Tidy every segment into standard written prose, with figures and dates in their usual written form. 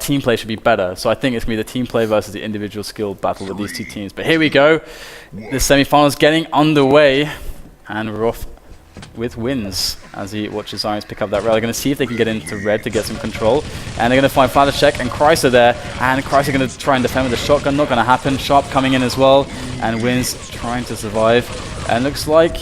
team play should be better. So I think it's going to be the team play versus the individual skill battle with these two teams. But here we go. The semifinals getting underway, and we're off with wins as he watches Zyrex pick up that rail. They're going to see if they can get into red to get some control. And they're going to find Flattercheck and Chrysler there. And Chrysler going to try and defend with a shotgun. Not going to happen. Sharp coming in as well. And Wins trying to survive. And looks like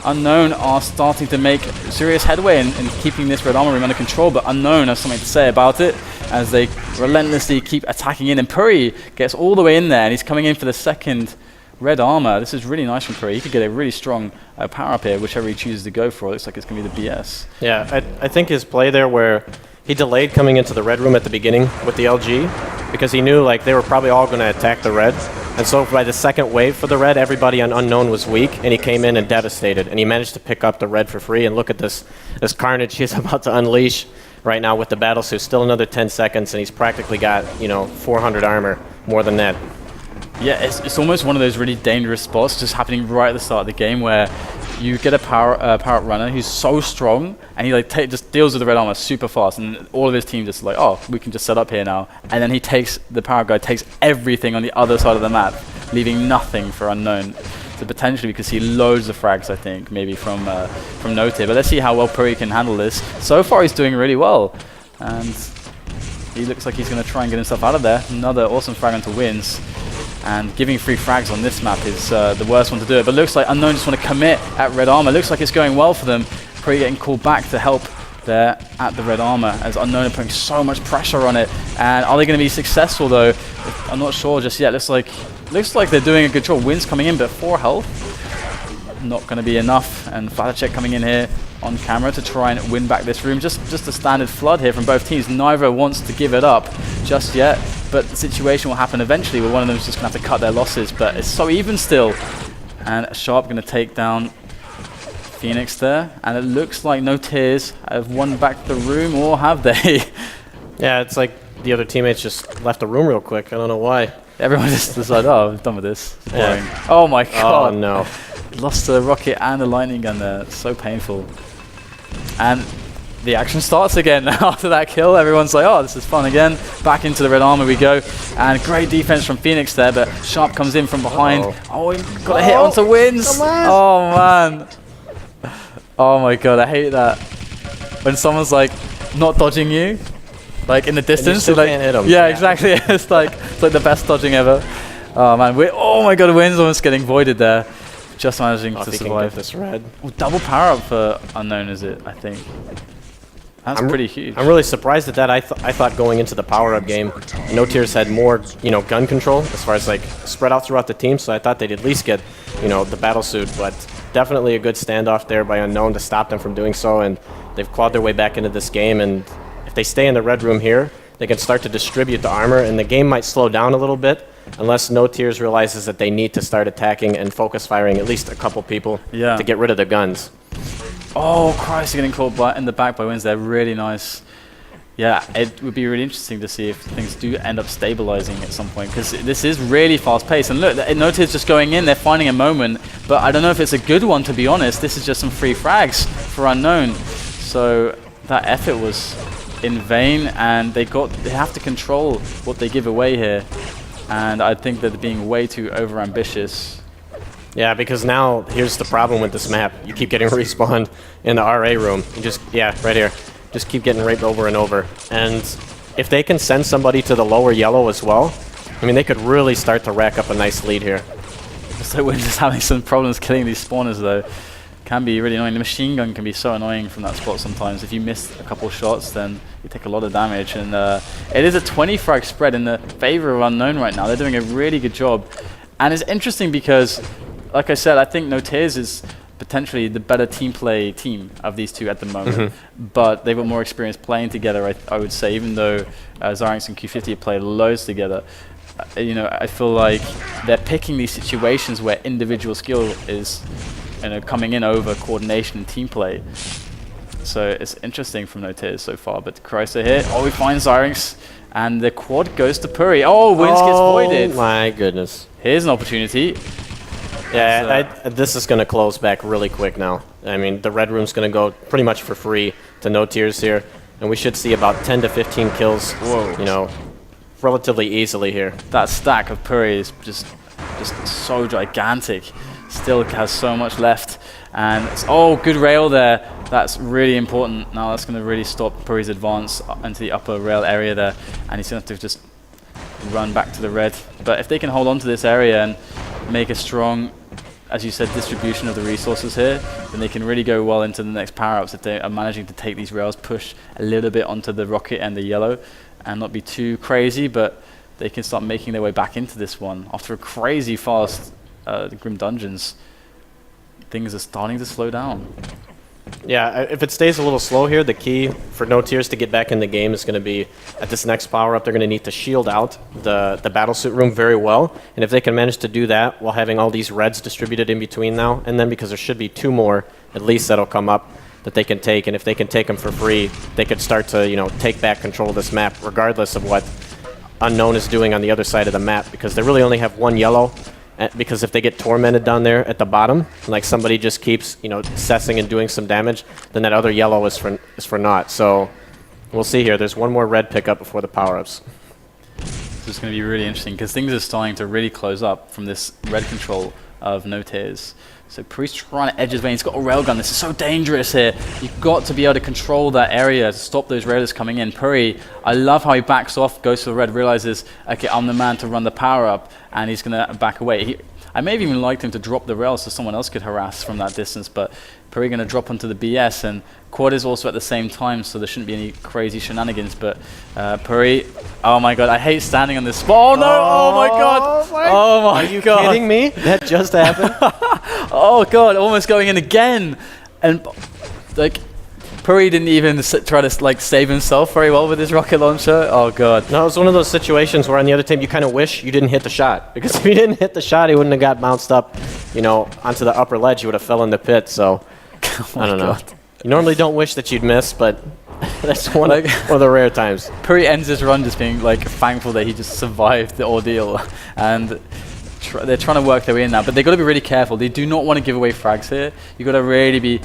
Unknown are starting to make serious headway in keeping this red armor room under control. But Unknown has something to say about it as they relentlessly keep attacking in. And Puri gets all the way in there. And he's coming in for the second red armor. This is really nice from Puri. He could get a really strong power up here, whichever he chooses to go for. It looks like it's going to be the BS. Yeah, I think his play there where he delayed coming into the red room at the beginning with the LG because he knew like they were probably all going to attack the red. And so by the second wave for the red, everybody on Unknown was weak, and he came in and devastated. And he managed to pick up the red for free. And look at this carnage he's about to unleash right now with the battle suit. Still another 10 seconds, and he's practically got, 400 armor, more than that. Yeah, it's almost one of those really dangerous spots just happening right at the start of the game where you get a power up runner who's so strong, and he like just deals with the red armor super fast, and all of his team just like, oh, we can just set up here now. And then he takes the power guy, takes everything on the other side of the map, leaving nothing for Unknown. So potentially we could see loads of frags, I think, maybe from NoTear. But let's see how well Puri can handle this. So far he's doing really well, and he looks like he's going to try and get himself out of there. Another awesome frag onto Wins. And giving free frags on this map is the worst one to do it. But looks like Unknown just want to commit at red armor. Looks like it's going well for them. Probably getting called back to help there at the red armor as Unknown are putting so much pressure on it. And are they going to be successful though? I'm not sure just yet. Looks like they're doing a good job. Wins coming in, but 4 health. Not going to be enough. And Flattercheck coming in here on camera to try and win back this room. Just a standard flood here from both teams. Neither wants to give it up just yet. But the situation will happen eventually where one of them is just going to have to cut their losses. But it's so even still. And Sharp going to take down Phoenix there. And it looks like NoTears have won back the room, or have they? Yeah, it's like the other teammates just left the room real quick. I don't know why. Everyone just decided, oh, I'm done with this. It's boring. Yeah. Oh my god. Oh no. Lost the rocket and the lightning gun there. It's so painful. And the action starts again after that kill. Everyone's like, oh, this is fun again. Back into the red armor we go. And great defense from Phoenix there, but Sharp comes in from behind. Oh, he got a hit onto Wins. Oh, man. Oh, my God. I hate that. When someone's, like, not dodging you, like, in the distance. You can't hit them. Yeah, exactly. It's like the best dodging ever. Oh, man. Oh, my God. Wins almost getting voided there. Just managing to survive. This red. Oh, double power up for Unknown, is it? I think. That's pretty huge. I'm really surprised at that. I thought going into the power-up game, NoTears had more, gun control as far as like spread out throughout the team. So I thought they'd at least get, the battle suit. But definitely a good standoff there by Unknown to stop them from doing so. And they've clawed their way back into this game. And if they stay in the red room here, they can start to distribute the armor, and the game might slow down a little bit unless NoTears realizes that they need to start attacking and focus firing at least a couple people to get rid of the guns. Oh, Christ, getting caught in the back by Wins there. Really nice. Yeah, it would be really interesting to see if things do end up stabilizing at some point, because this is really fast-paced. And look, NoTears just going in, they're finding a moment, but I don't know if it's a good one, to be honest. This is just some free frags for Unknown. So that effort was in vain, and they have to control what they give away here. And I think that they're being way too over-ambitious. Yeah, because now here's the problem with this map. You keep getting respawned in the RA room. You just, right here. Just keep getting raped over and over. And if they can send somebody to the lower yellow as well, I mean, they could really start to rack up a nice lead here. So we're just having some problems killing these spawners, though. Can be really annoying. The machine gun can be so annoying from that spot sometimes. If you miss a couple shots, then you take a lot of damage. And it is a 20 frag spread in the favor of Unknown right now. They're doing a really good job. And it's interesting because, like I said, I think NoTears is potentially the better team play team of these two at the moment. But they've got more experience playing together, I would say, even though Zyrex and Q50 play loads together. I feel like they're picking these situations where individual skill is coming in over coordination and team play. So it's interesting from NoTears so far. But Chrysler here. Oh, we find Zyrex. And the quad goes to Puri. Oh, Wins gets voided. Oh my goodness. Here's an opportunity. Yeah, this is going to close back really quick now. I mean, the red room's going to go pretty much for free to NoTears here. and we should see about 10 to 15 kills, you know, relatively easily here. That stack of Puri is just so gigantic. Still has so much left. And oh, good rail there. That's really important. Now that's going to really stop Puri's advance into the upper rail area there. And he's going to have to just run back to the red. But if they can hold on to this area and make a strong, as you said, distribution of the resources here, then they can really go well into the next power-ups if they are managing to take these rails, push a little bit onto the rocket and the yellow, and not be too crazy, but they can start making their way back into this one. After a crazy fast Grim Dungeons, things are starting to slow down. Yeah, if it stays a little slow here, the key for NoTears to get back in the game is going to be, at this next power-up, they're going to need to shield out the battlesuit room very well. And if they can manage to do that while having all these reds distributed in between now, and then because there should be 2 more, at least that'll come up, that they can take. And if they can take them for free, they could start to, you know, take back control of this map, regardless of what Unknown is doing on the other side of the map, because they really only have 1 yellow. Because if they get tormented down there at the bottom, like somebody just keeps, you know, cessing and doing some damage, then that other yellow is for naught. So we'll see here. There's 1 more red pickup before the power-ups. This is going to be really interesting because things are starting to really close up from this red control of NoTears. So Puri's trying to edge his way. He's got a railgun. This is so dangerous here. You've got to be able to control that area to stop those railers coming in. Puri, I love how he backs off, goes for the red, realizes, okay, I'm the man to run the power up, and he's going to back away. I may have even liked him to drop the rails so someone else could harass from that distance, but Puri going to drop onto the BS, and Quad is also at the same time, so there shouldn't be any crazy shenanigans. But Puri, oh my god, I hate standing on this spot. Oh no! Oh my god! Oh my god! Are you kidding me? That just happened? Oh god! Almost going in again, and like Puri didn't even try to like save himself very well with his rocket launcher. Oh god! No, it was one of those situations where on the other team you kind of wish you didn't hit the shot, because if you didn't hit the shot, he wouldn't have got bounced up, you know, onto the upper ledge. He would have fell in the pit. So I don't know. You normally don't wish that you'd miss, but that's one of the rare times. Puri ends his run just being like thankful that he just survived the ordeal, and they're trying to work their way in now. But they've got to be really careful. They do not want to give away frags here. You've got to really be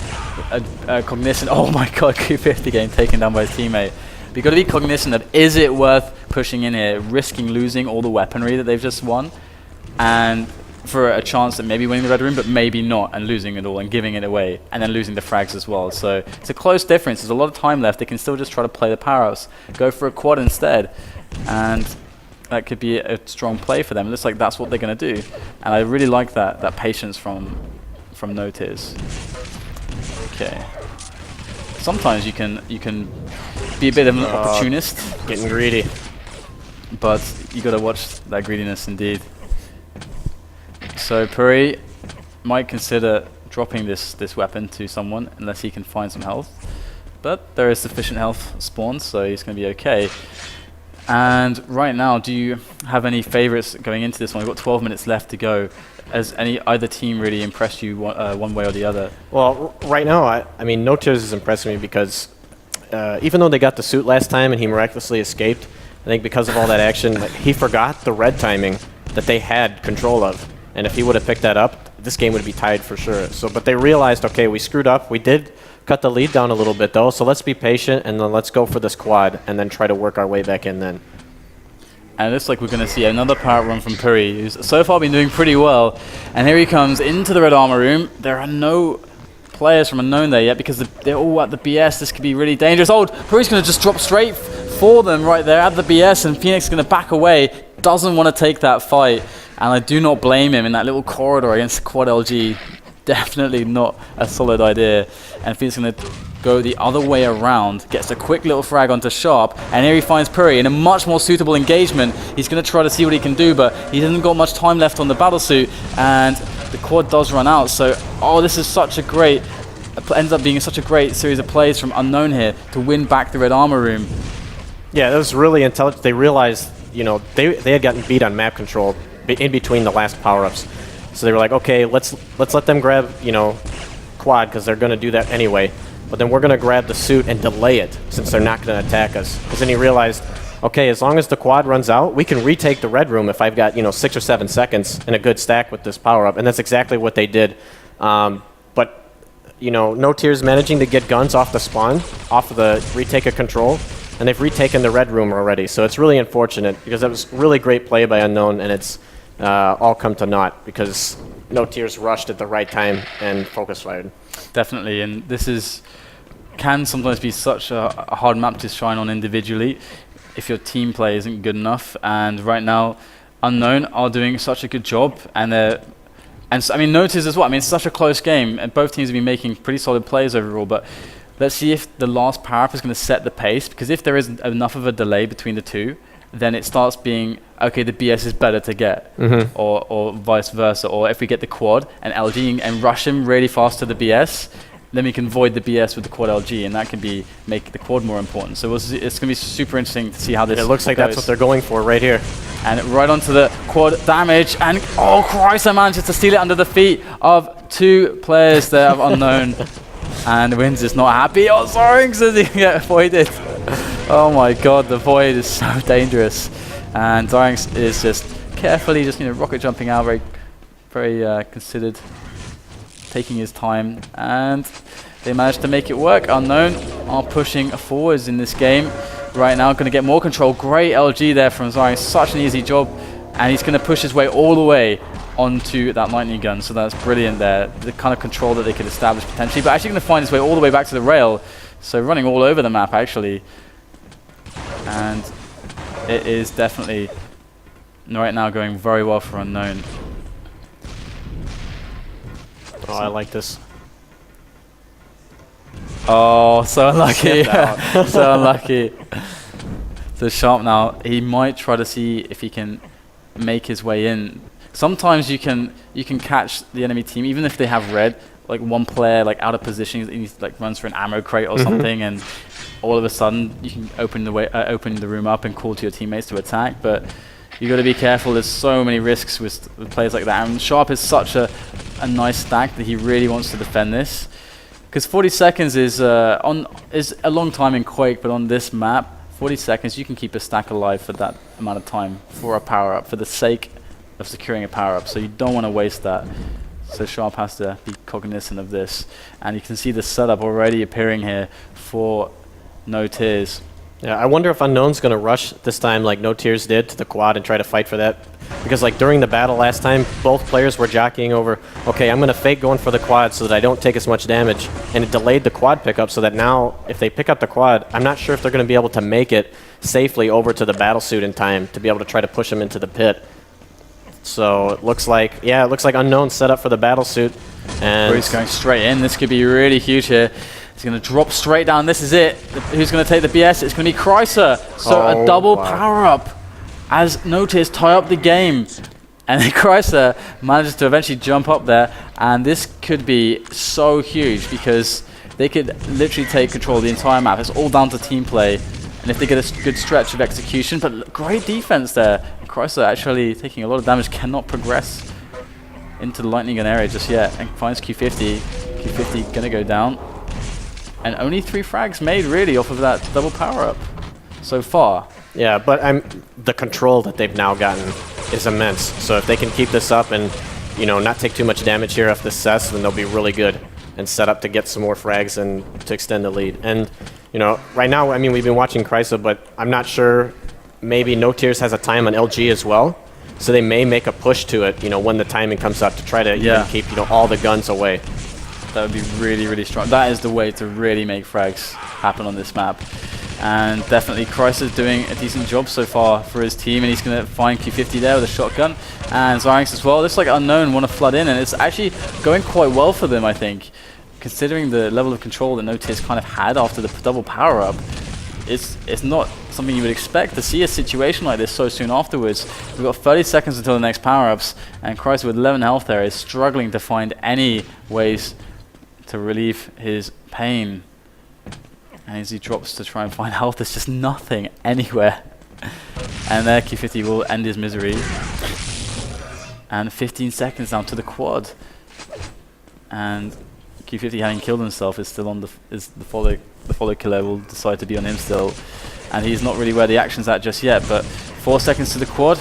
cognizant. Oh my god, Q50 getting taken down by his teammate. But you've got to be cognizant that is it worth pushing in here, risking losing all the weaponry that they've just won, and for a chance at maybe winning the red room, but maybe not, and losing it all and giving it away, and then losing the frags as well. So it's a close difference. There's a lot of time left. They can still just try to play the power-ups, go for a quad instead, and that could be a strong play for them. It looks like that's what they're going to do, and I really like that patience from NoTears. Okay. Sometimes you can be a bit of an opportunist, getting greedy, but you got to watch that greediness indeed. So Puri might consider dropping this weapon to someone unless he can find some health, but there is sufficient health spawned, so he's going to be okay. And right now, do you have any favorites going into this one? We've got 12 minutes left to go. Has either team really impressed you one way or the other? Well, right now, I mean, NoTears is impressing me because even though they got the suit last time and he miraculously escaped, I think because of all that action, like, he forgot the red timing that they had control of. And if he would have picked that up, this game would be tied for sure. So, but they realized, okay, we screwed up. We did cut the lead down a little bit, though, so let's be patient, and then let's go for this quad, and then try to work our way back in then. And it looks like we're going to see another power run from Puri, who's so far been doing pretty well. And here he comes into the red armor room. There are no players from Unknown there yet because they're all at the BS. This could be really dangerous. Oh, Puri's going to just drop straight for them right there at the BS, and Phoenix is going to back away. Doesn't want to take that fight. And I do not blame him in that little corridor against Quad LG. Definitely not a solid idea. And Phoenix is going to go the other way around, gets a quick little frag onto Sharp, and here he finds Puri in a much more suitable engagement. He's going to try to see what he can do, but he hasn't got much time left on the battlesuit, and the quad does run out. So, oh, this is such a great, ends up being such a great series of plays from Unknown here to win back the red armor room. Yeah, that was really intelligent. They realized, you know, they had gotten beat on map control in between the last power-ups. So they were like, okay, let's let them grab, you know, quad, because they're going to do that anyway. But then we're going to grab the suit and delay it, since they're not going to attack us. Because then he realized, okay, as long as the quad runs out, we can retake the red room if I've got, you know, 6 or 7 seconds in a good stack with this power-up. And that's exactly what they did. But you know, NoTear's managing to get guns off the spawn, off of the retake of control, and they've retaken the red room already. So it's really unfortunate because that was really great play by Unknown, and it's all come to naught because NoTear's rushed at the right time and focus fired. Definitely, and this can sometimes be such a hard map to shine on individually if your team play isn't good enough. And right now, Unknown are doing such a good job, and I mean, NoTear's as well. I mean, it's such a close game, and both teams have been making pretty solid plays overall. But let's see if the last power-up is going to set the pace, because if there isn't enough of a delay between the two, then it starts being, okay, the BS is better to get, or vice versa. Or if we get the quad and LG and rush him really fast to the BS, then we can void the BS with the quad LG, and that can make the quad more important. So it's going to be super interesting to see how this It looks like goes. that's what they're going for right here. And right onto the quad damage, and oh Christ, I manages to steal it under the feet of two players there of Unknown. And Wins is not happy. Oh, sorry, because he get voided. Oh my god, the void is so dangerous. And Zyrinx is just carefully just, you know, rocket jumping out, very considered, taking his time, and they managed to make it work. Unknown are pushing forwards in this game right now, going to get more control. Great LG there from Zyrinx, such an easy job, and he's going to push his way all the way onto that lightning gun, so that's brilliant there, the kind of control that they could establish potentially, but actually going to find his way all the way back to the rail, so running all over the map actually. And it is definitely right now going very well for Unknown. Oh, I like this. Oh, so unlucky. So unlucky. So Sharp now, he might try to see if he can make his way in. Sometimes you can catch the enemy team, even if they have red, like one player like out of position, he like runs for an ammo crate or something, and all of a sudden you can open the room up and call to your teammates to attack. But you got to be careful. There's so many risks with players like that. And Sharp is such a nice stack that he really wants to defend this, because 40 seconds is a long time in Quake, but on this map, 40 seconds you can keep a stack alive for that amount of time for a power up, for the sake of securing a power up. So you don't want to waste that. So Sharp has to be cognizant of this, and you can see the setup already appearing here for NoTears. Yeah, I wonder if Unknown's going to rush this time like NoTears did to the quad and try to fight for that. Because like during the battle last time, both players were jockeying over, okay, I'm going to fake going for the quad so that I don't take as much damage. And it delayed the quad pickup, so that now if they pick up the quad, I'm not sure if they're going to be able to make it safely over to the battlesuit in time to be able to try to push them into the pit. So it looks like, yeah, it looks like Unknown set up for the battlesuit. And He's going straight in. This could be really huge here. He's going to drop straight down. This is it. Who's going to take the BS? It's going to be Chrysler. So a double power up as NoTears tie up the game. And then Chrysler manages to eventually jump up there. And this could be so huge because they could literally take control of the entire map. It's all down to team play. And if they get a good stretch of execution, but great defense there. Chrysler actually taking a lot of damage, cannot progress into the lightning gun area just yet, and finds Q50. Q50 gonna go down. And only 3 frags made really off of that double power up so far. Yeah, but the control that they've now gotten is immense. So if they can keep this up and, you know, not take too much damage here off the cess, then they'll be really good and set up to get some more frags and to extend the lead. And, you know, right now, I mean, we've been watching Chrysler, but I'm not sure. Maybe NoTears has a time on LG as well, so they may make a push to it, you know, when the timing comes up to try to even keep, you know, all the guns away. That would be really, really strong. That is the way to really make frags happen on this map. And definitely Chrysler's doing a decent job so far for his team, and he's going to find Q50 there with a shotgun. And Zyrinx as well. Looks like Unknown want to flood in, and it's actually going quite well for them, I think. Considering the level of control that NoTears kind of had after the double power-up, it's not something you would expect to see a situation like this so soon afterwards. We've got 30 seconds until the next power-ups, and Chrysler with 11 health there is struggling to find any ways to relieve his pain. And as he drops to try and find health, there's just nothing anywhere. And there Q50 will end his misery. And 15 seconds down to the quad. And Q50, having killed himself, is still on the follow killer will decide to be on him still, and he's not really where the action's at just yet. But 4 seconds to the quad,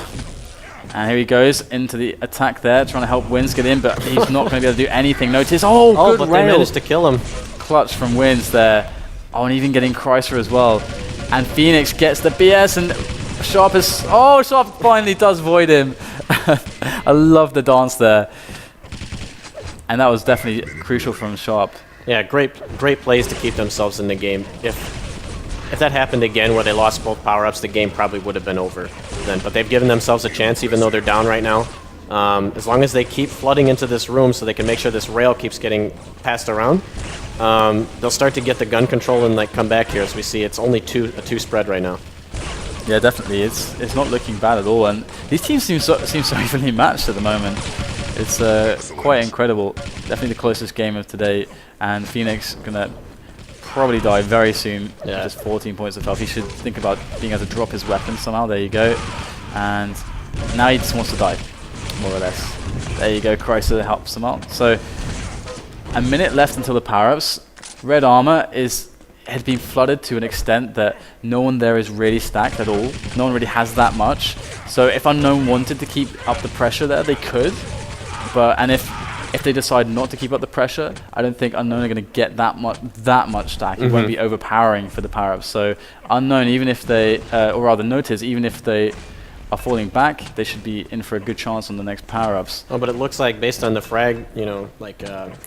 And here he goes into the attack there, trying to help Wins get in, but he's not going to be able to do anything. Notice, good but rail. they managed to kill him. Clutch from Wins there. Oh, and even getting Chrysler as well. And Phoenix gets the BS, and Sharp is... Oh, Sharp finally does void him. I love the dance there. And that was definitely crucial from Sharp. Yeah, great plays to keep themselves in the game. If that happened again where they lost both power-ups, the game probably would have been over then. But they've given themselves a chance even though they're down right now. As long as they keep flooding into this room so they can make sure this rail keeps getting passed around, they'll start to get the gun control and like come back here. As we see, it's only a two spread right now. Yeah, definitely. It's not looking bad at all. And these teams seem so evenly matched at the moment. It's quite incredible. Definitely the closest game of today. And Phoenix gonna probably die very soon. Yeah. Just 14 points of health. He should think about being able to drop his weapon somehow. There you go. And now he just wants to die, more or less. There you go. Chrysler helps him out. So a minute left until the power-ups. Red armor had been flooded to an extent that no one there is really stacked at all. No one really has that much. So if Unknown wanted to keep up the pressure there, they could. And if they decide not to keep up the pressure, I don't think Unknown are going to get that much stack. It won't be overpowering for the power-ups. So Unknown, even if they, or rather NoTear, even if they are falling back, they should be in for a good chance on the next power-ups. Oh, but it looks like based on the frag, like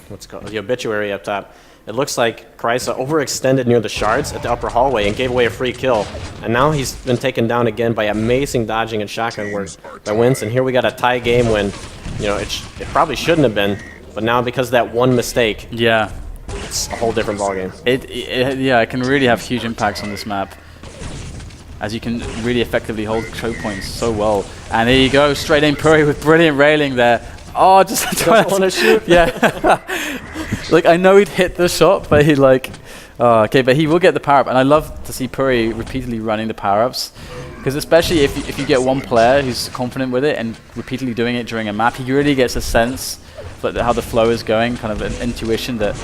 what's it called, the obituary up top, it looks like Chrysler overextended near the shards at the upper hallway and gave away a free kill. And now he's been taken down again by amazing dodging and shotgun work by Wins. And here we got a tie game when, it probably shouldn't have been, but now because of that one mistake, yeah, it's a whole different ballgame. Yeah, it can really have huge impacts on this map, as you can really effectively hold choke points so well. And there you go, straight in Puri with brilliant railing there. Oh, just doesn't want to shoot. Yeah. Like, I know he'd hit the shot, but okay, but he will get the power-up. And I love to see Puri repeatedly running the power-ups, because especially if you get one player who's confident with it and repeatedly doing it during a map, he really gets a sense for how the flow is going, kind of an intuition that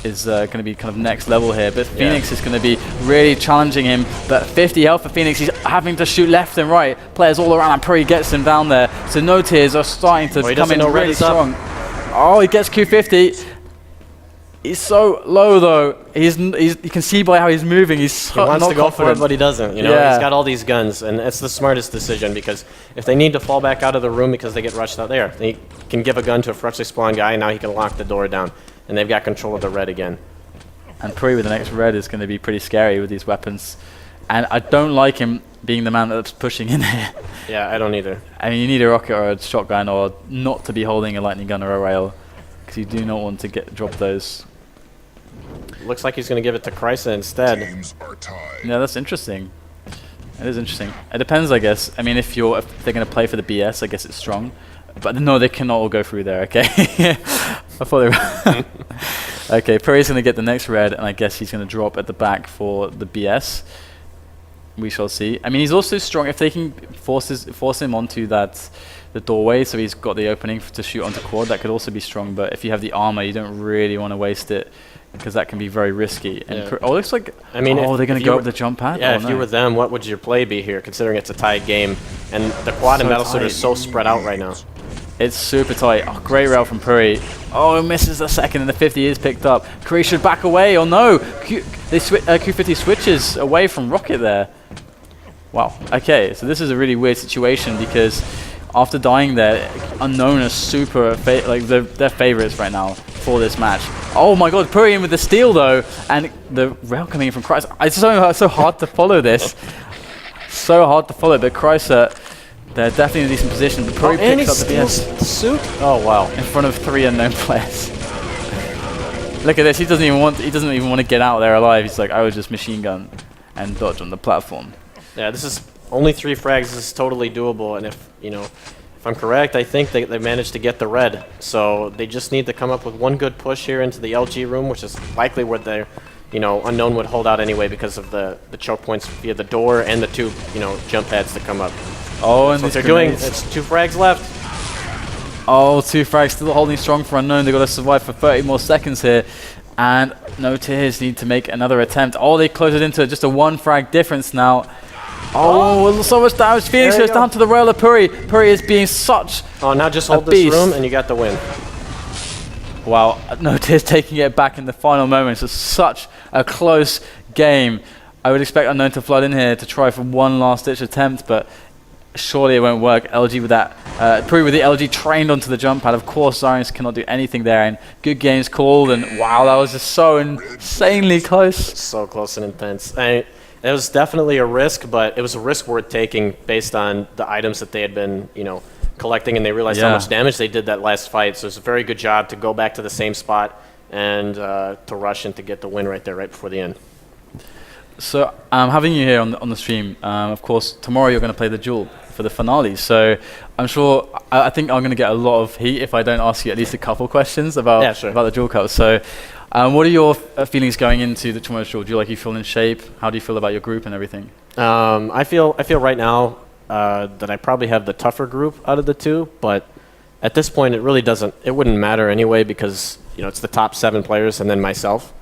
is going to be kind of next level here. But Phoenix is going to be really challenging him. But 50 health for Phoenix. He's having to shoot left and right. Players all around, and Puri gets him down there. So NoTears are starting to come in really strong. Oh, he gets Q50. He's so low though. You can see by how he's moving. He wants to go for it, but he doesn't. He's got all these guns, and it's the smartest decision, because if they need to fall back out of the room because they get rushed out there, they can give a gun to a freshly spawned guy, and now he can lock the door down, and they've got control of the red again. And Puri with the next red is going to be pretty scary with these weapons, and I don't like him being the man that's pushing in here. Yeah, I don't either. I mean, you need a rocket or a shotgun, or not to be holding a lightning gun or a rail, because you do not want to drop those. Looks like he's going to give it to Chrysler instead. Yeah, that's interesting. It is interesting. It depends, I guess. I mean, if they're going to play for the BS, I guess it's strong. But no, they cannot all go through there, okay? I thought they were... Okay, Puri's going to get the next red, and I guess he's going to drop at the back for the BS. We shall see. I mean, he's also strong. If they can force him onto the doorway, so he's got the opening to shoot onto quad, that could also be strong. But if you have the armor, you don't really want to waste it, because that can be very risky. And it looks like, they're going to go up the jump pad? Yeah, if you were them, what would your play be here, considering it's a tied game? And the quad and Battlesuit are so spread out right now. It's super tight. Oh, great rail from Puri. Oh, misses the second, and the 50 is picked up. Kuri should back away, or no. Q50 switches away from Rocket there. Wow. Okay, so this is a really weird situation, because after dying there, Unknown is super, they're favorites right now for this match. Oh my god, Puri in with the steal though, and the rail coming in from Chrysler. It's so hard to follow this. So hard to follow, but Chrysler, they're definitely in a decent position. But Puri picks up the BS. Suit? Oh wow. In front of 3 unknown players. Look at this, he doesn't even want to get out there alive. He's like, I would just machine gun and dodge on the platform. Yeah, this is only 3 frags. This is totally doable, and if I'm correct, I think they managed to get the red. So they just need to come up with one good push here into the LG room, which is likely where they're, Unknown would hold out anyway because of the choke points via the door and the 2, jump pads to come up. Oh, and what they're doing, it's 2 frags left. Oh, 2 frags still holding strong for Unknown. They've got to survive for 30 more seconds here. And NoTears need to make another attempt. Oh, they close it into just a 1 frag difference now. Oh, so much damage. Phoenix There you goes go. down to the rail of Puri. Puri is being such Oh, now just a hold this beast. room and you got the win. Wow, NoTear's taking it back in the final moments. It's such a close game. I would expect Unknown to flood in here to try for one last-ditch attempt, but surely it won't work. LG with that, Puri with the LG trained onto the jump pad. Of course, Zarius cannot do anything there, and good games called, and wow, that was just so insanely close. So close and intense. It was definitely a risk, but it was a risk worth taking based on the items that they had been, collecting, and they realized how much damage they did that last fight. So it was a very good job to go back to the same spot and to rush and to get the win right there, right before the end. So having you here on the stream, of course, tomorrow you're going to play the duel for the finale. So I'm sure, I think I'm going to get a lot of heat if I don't ask you at least a couple questions about about the duel cup. So what are your feelings going into the tomorrow's duel? Do you feel in shape? How do you feel about your group and everything? I feel right now that I probably have the tougher group out of the two, but at this point it wouldn't matter anyway, because it's the top 7 players and then myself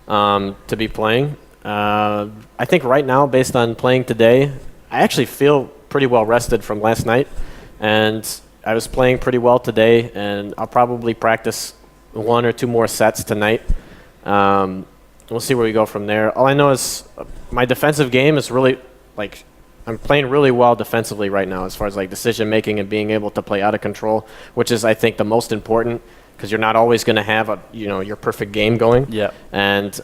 to be playing. I think right now, based on playing today, I actually feel pretty well rested from last night, and I was playing pretty well today, and I'll probably practice 1 or 2 more sets tonight. We'll see where we go from there. All I know is my defensive game is really, I'm playing really well defensively right now as far as decision making and being able to play out of control, which is, I think, the most important, because you're not always going to have your perfect game going. Yeah. And